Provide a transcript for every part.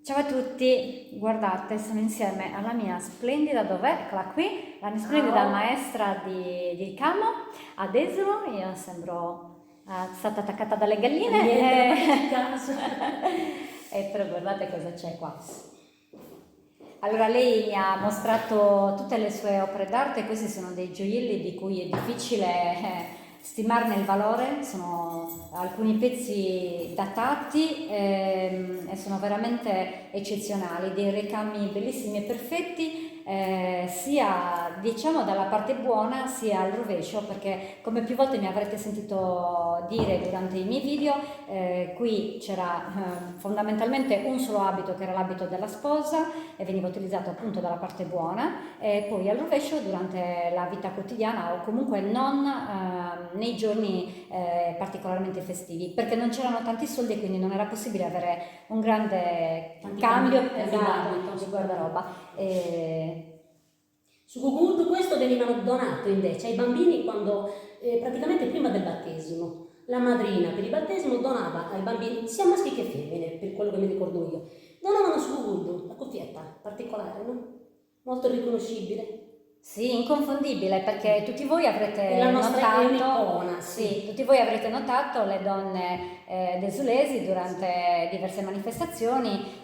Ciao a tutti, guardate, sono insieme alla mia splendida, dov'è? Eccola qui, la mia splendida Ciao. maestra di ricamo ad Esolo. Io sembro stata attaccata dalle galline, Niente, non facci caso. però guardate cosa c'è qua. Allora, lei mi ha mostrato tutte le sue opere d'arte. Questi sono dei gioielli di cui è difficile stimarne il valore, sono alcuni pezzi datati e sono veramente eccezionali, dei ricami bellissimi e perfetti, sia diciamo dalla parte buona sia al rovescio, perché come più volte mi avrete sentito dire durante i miei video, qui c'era fondamentalmente un solo abito, che era l'abito della sposa, e veniva utilizzato appunto dalla parte buona, e poi al rovescio durante la vita quotidiana, o comunque non nei giorni particolarmente festivi, perché non c'erano tanti soldi e quindi non era possibile avere un grande cambio di guardaroba. Su Google questo veniva donato invece ai bambini quando, praticamente prima del battesimo, la madrina per il battesimo donava ai bambini, sia maschi che femmine, per quello che mi ricordo io, donavano su Google la cuffietta particolare, no? Molto riconoscibile. Sì, inconfondibile, perché tutti voi avrete È la nostra è notato, un'icona, sì, sì. tutti voi avrete notato le donne desulesi durante diverse manifestazioni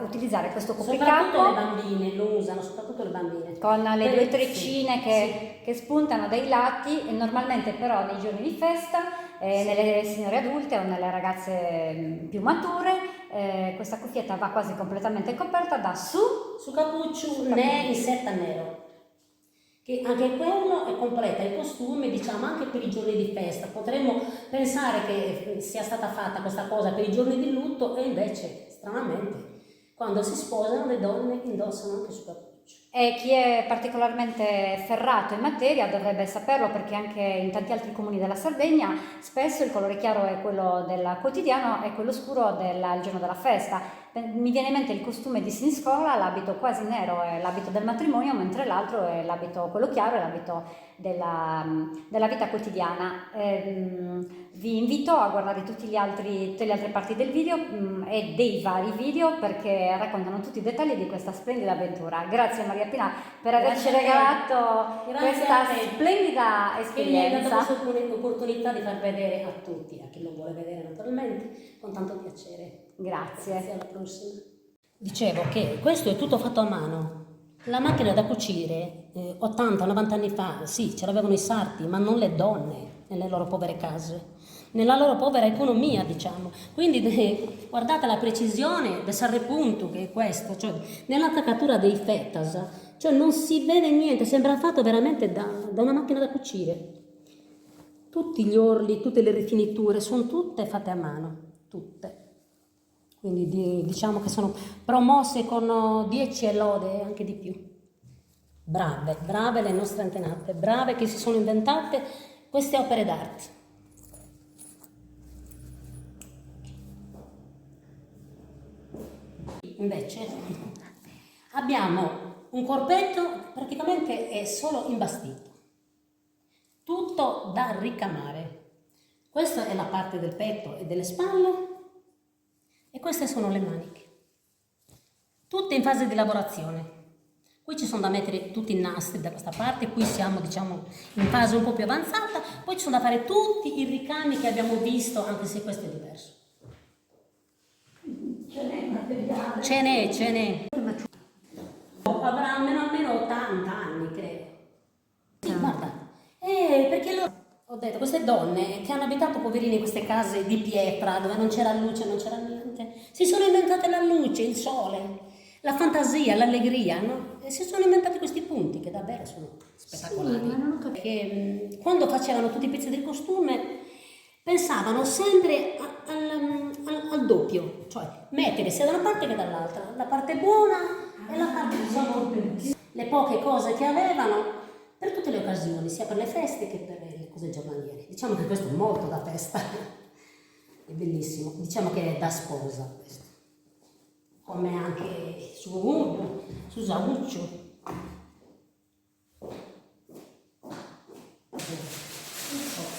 utilizzare questo Soprattutto le copricapo bambine lo usano, soprattutto le bambine. con le due Sì, treccine sì, che spuntano dai lati, e normalmente però nei giorni di festa, sì. nelle signore adulte o nelle ragazze più mature, questa cuffietta va quasi completamente coperta da Su cappuccio su né cappuccio. in setta nero, che anche quello è completa il costume, diciamo, anche per i giorni di festa. Potremmo pensare che sia stata fatta questa cosa per i giorni di lutto, e invece, stranamente, quando si sposano le donne indossano anche su cappuccio. E chi è particolarmente ferrato in materia dovrebbe saperlo, perché anche in tanti altri comuni della Sardegna spesso il colore chiaro è quello del quotidiano e quello scuro il giorno della festa. Mi viene in mente il costume di Siniscola, l'abito quasi nero è l'abito del matrimonio, mentre l'altro è l'abito, quello chiaro, è l'abito della vita quotidiana. Vi invito a guardare tutte le altre parti del video e dei vari video, perché raccontano tutti i dettagli di questa splendida avventura. Grazie Maria Pina per averci Grazie a te. regalato Grazie questa a te. splendida Che mi hai dato esperienza. questa opportunità di far vedere a tutti, a chi lo vuole vedere naturalmente, con tanto piacere. Grazie, alla prossima. Dicevo che questo è tutto fatto a mano. La macchina da cucire, 80-90 anni fa, sì, ce l'avevano i sarti, ma non le donne nelle loro povere case, nella loro povera economia, diciamo. Quindi guardate la precisione del sarrepunto che è questo, cioè nell'attaccatura dei fetas, cioè non si vede niente, sembra fatto veramente da una macchina da cucire. Tutti gli orli, tutte le rifiniture sono tutte fatte a mano, tutte. Quindi diciamo che sono promosse con 10 e lode, anche di più. Brave, brave le nostre antenate, brave che si sono inventate queste opere d'arte. Invece abbiamo un corpetto praticamente è solo imbastito, tutto da ricamare. Questa è la parte del petto e delle spalle, e queste sono le maniche, tutte in fase di lavorazione. Qui ci sono da mettere tutti i nastri da questa parte, qui siamo diciamo in fase un po' più avanzata, poi ci sono da fare tutti i ricami che abbiamo visto, anche se questo è diverso. Ce n'è materiale. Ce n'è. Avrà almeno 80 anni, credo. Sì, guarda, perché ho detto, queste donne che hanno abitato, poverini, in queste case di pietra, dove non c'era luce, non c'era niente, si sono inventate la luce, il sole, la fantasia, l'allegria, no? E si sono inventati questi punti che davvero sono spettacolari. Sì, ma non ho capito. Perché quando facevano tutti i pezzi del costume pensavano sempre al doppio, cioè mettere sia da una parte che dall'altra, la parte buona e la parte, diciamo, le poche cose che avevano per tutte le occasioni, sia per le feste che per le cose giornaliere. Diciamo che questo è molto da festa, è bellissimo, diciamo che è da sposa questo, come anche su Sauccio.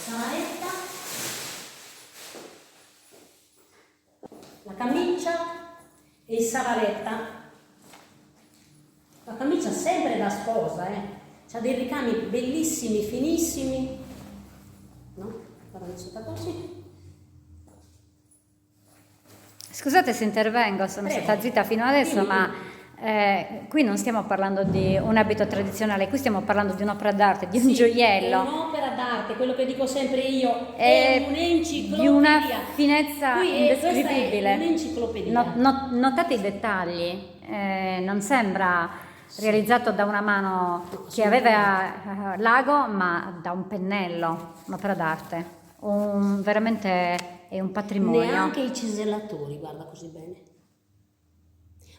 Saetta, la camicia, E il savaretta, la camicia sempre da sposa, c'ha dei ricami bellissimi, finissimi, no? Guarda, sotto così. Scusate se intervengo, sono stata zitta fino adesso, ma qui non stiamo parlando di un abito tradizionale, qui stiamo parlando di un'opera d'arte, di un gioiello. È un'opera d'arte, quello che dico sempre io, è un'enciclopedia. Di una finezza indescrivibile. Questa è un'enciclopedia. Notate i dettagli, non sembra realizzato da una mano che aveva l'ago, ma da un pennello, un'opera d'arte. Veramente è un patrimonio. Neanche i cisellatori, guarda così bene.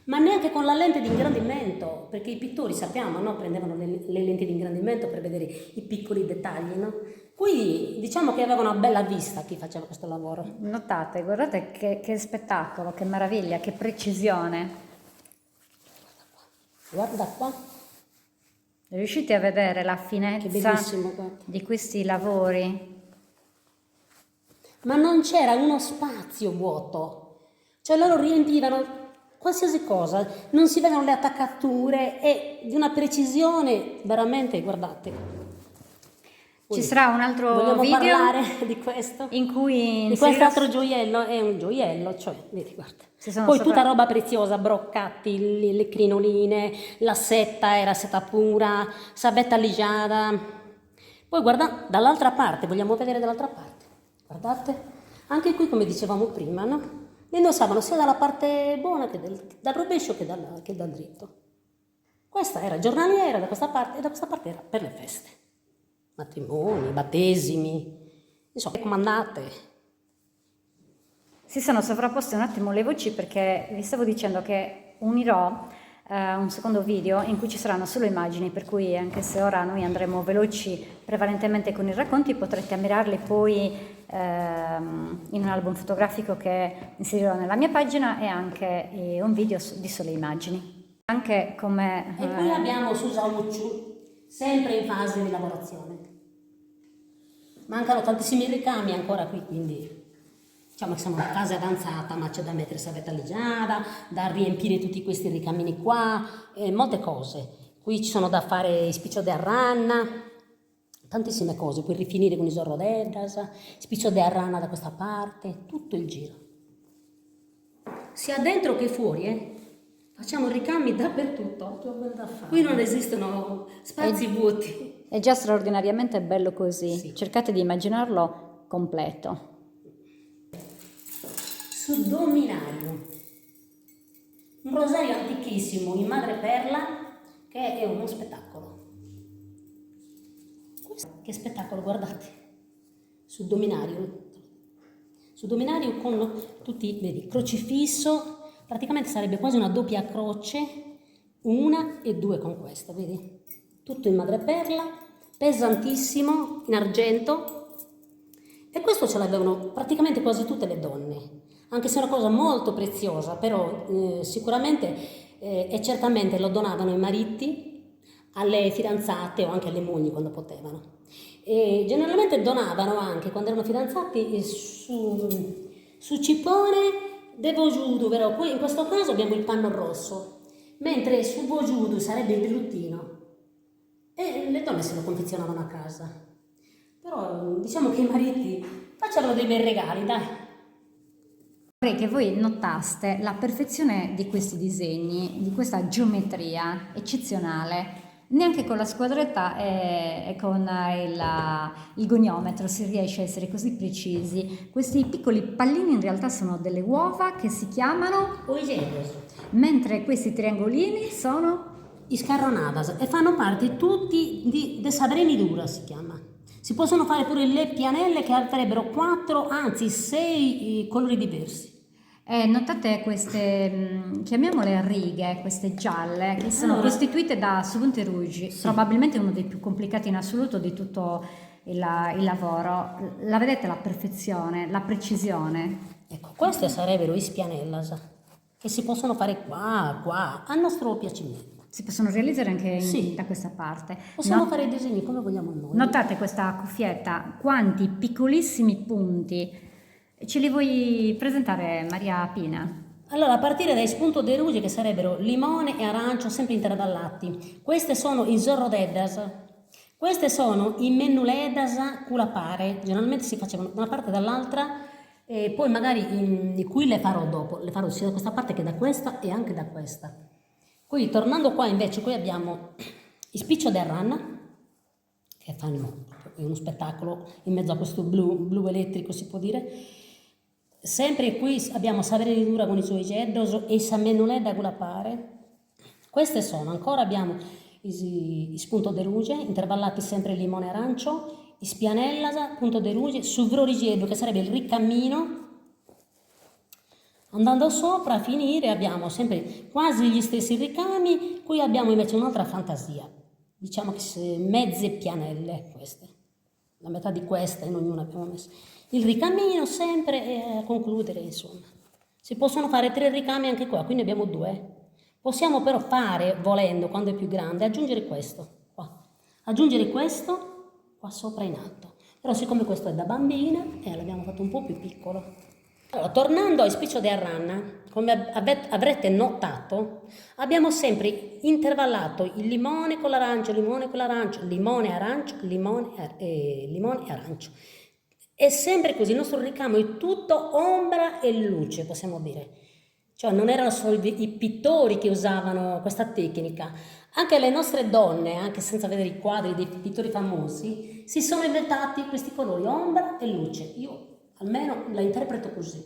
Ma neanche con la lente di ingrandimento, perché i pittori, sappiamo, no? Prendevano le lenti di ingrandimento per vedere i piccoli dettagli, no? Qui diciamo che aveva una bella vista chi faceva questo lavoro. Notate, guardate che spettacolo, che meraviglia, che precisione. Guarda qua. Riuscite a vedere la finezza di questi lavori? Ma non c'era uno spazio vuoto, cioè loro riempivano qualsiasi cosa, non si vedono le attaccature e di una precisione veramente, guardate. Ci sarà un altro Vogliamo video parlare di questo? in cui di quest'altro gioiello, è un gioiello, cioè, vedi, guarda. Poi tutta roba preziosa, broccati, le crinoline, la setta era setta pura, sabetta ligiada. Poi guarda, dall'altra parte, vogliamo vedere dall'altra parte. Guardate, anche qui come dicevamo prima, no? Le indossavano sia dalla parte buona che dal rovescio che dal dritto. Questa era giornaliera da questa parte e da questa parte era per le feste. Matrimoni, battesimi, insomma, comandate. Si sono sovrapposte un attimo le voci perché vi stavo dicendo che unirò un secondo video in cui ci saranno solo immagini, per cui anche se ora noi andremo veloci prevalentemente con i racconti, potrete ammirarli poi in un album fotografico che inserirò nella mia pagina e anche un video di sole immagini. Anche come... E qui abbiamo Susa Ucciu, sempre in fase di lavorazione. Mancano tantissimi ricami ancora qui, quindi diciamo che siamo in fase avanzata, ma c'è da mettere savetta ligiada, da riempire tutti questi ricamini qua, molte cose. Qui ci sono da fare spiccio de arranna, tantissime cose, puoi rifinire con il sorro d'edras, spiccio de arranna da questa parte, tutto il giro. Sia dentro che fuori, Facciamo ricami dappertutto. Qui non esistono spazi vuoti. È già straordinariamente bello così. Sì. Cercate di immaginarlo completo. Suddominario. Un rosario antichissimo in madreperla che è uno spettacolo. Che spettacolo, guardate. Suddominario. Suddominario con tutti, vedi, crocifisso. Praticamente sarebbe quasi una doppia croce, una e due con questa, vedi? Tutto in madreperla, pesantissimo, in argento. E questo ce l'avevano praticamente quasi tutte le donne, anche se è una cosa molto preziosa, però sicuramente e certamente lo donavano ai mariti, alle fidanzate o anche alle mogli quando potevano. E generalmente donavano anche, quando erano fidanzati, su cipone de Vojudu, vero? Qui in questo caso abbiamo il panno rosso, mentre su Vojudu sarebbe il velluttino e le donne se lo confezionavano a casa. Però diciamo che i mariti facevano dei bei regali, dai. Vorrei che voi notaste la perfezione di questi disegni, di questa geometria eccezionale. Neanche con la squadretta e con il goniometro si riesce a essere così precisi. Questi piccoli pallini in realtà sono delle uova che si chiamano Oisedos, mentre questi triangolini sono iscarronadas, e fanno parte tutti de sabrenidura, si chiama. Si possono fare pure le pianelle che avrebbero 4, anzi 6 colori diversi. Notate queste, chiamiamole righe, queste gialle, che sono costituite da Sugunte Rouge, sì. Probabilmente uno dei più complicati in assoluto di tutto il lavoro. La vedete la perfezione, la precisione? Ecco, queste sarebbero i spianellas, che si possono fare qua, a nostro piacimento. Si possono realizzare anche sì. Da questa parte. Possiamo fare i disegni come vogliamo noi. Notate questa cuffietta, quanti piccolissimi punti. Ce li vuoi presentare, Maria Pina? Allora, a partire dai spunto de ruge, che sarebbero limone e arancio, sempre intervallati. Queste sono i zorrodedas. Queste sono i mennuledas culapare. Generalmente si facevano da una parte e dall'altra, e poi magari qui le farò dopo. Le farò sia da questa parte che da questa e anche da questa. Qui, tornando qua, invece, qui abbiamo i spiccio del ran, che fanno uno spettacolo in mezzo a questo blu elettrico, si può dire. Sempre qui abbiamo Saverini Dura con i suoi geddos e Sammenulè da Gulapare. Queste sono, ancora abbiamo i spunto de ruge, intervallati sempre limone e arancio, i spianellasa, punto de ruge, suvrorigiedo, che sarebbe il ricammino. Andando sopra a finire abbiamo sempre quasi gli stessi ricami, qui abbiamo invece un'altra fantasia, diciamo che mezze pianelle queste, la metà di queste in ognuna abbiamo messo. Il ricamino sempre e a concludere, insomma. Si possono fare 3 ricami anche qua, quindi abbiamo 2. Possiamo però fare, volendo, quando è più grande, aggiungere questo qua. Aggiungere questo qua sopra in alto. Però siccome questo è da bambina, l'abbiamo fatto un po' più piccolo. Allora, tornando ai spiccio di Arranna, come avrete notato, abbiamo sempre intervallato il limone con l'arancio, limone con l'arancio, limone arancio, limone e arancio. È sempre così, il nostro ricamo è tutto ombra e luce, possiamo dire. Cioè non erano solo i pittori che usavano questa tecnica, anche le nostre donne, anche senza vedere i quadri dei pittori famosi, si sono inventati questi colori, ombra e luce. Io almeno la interpreto così.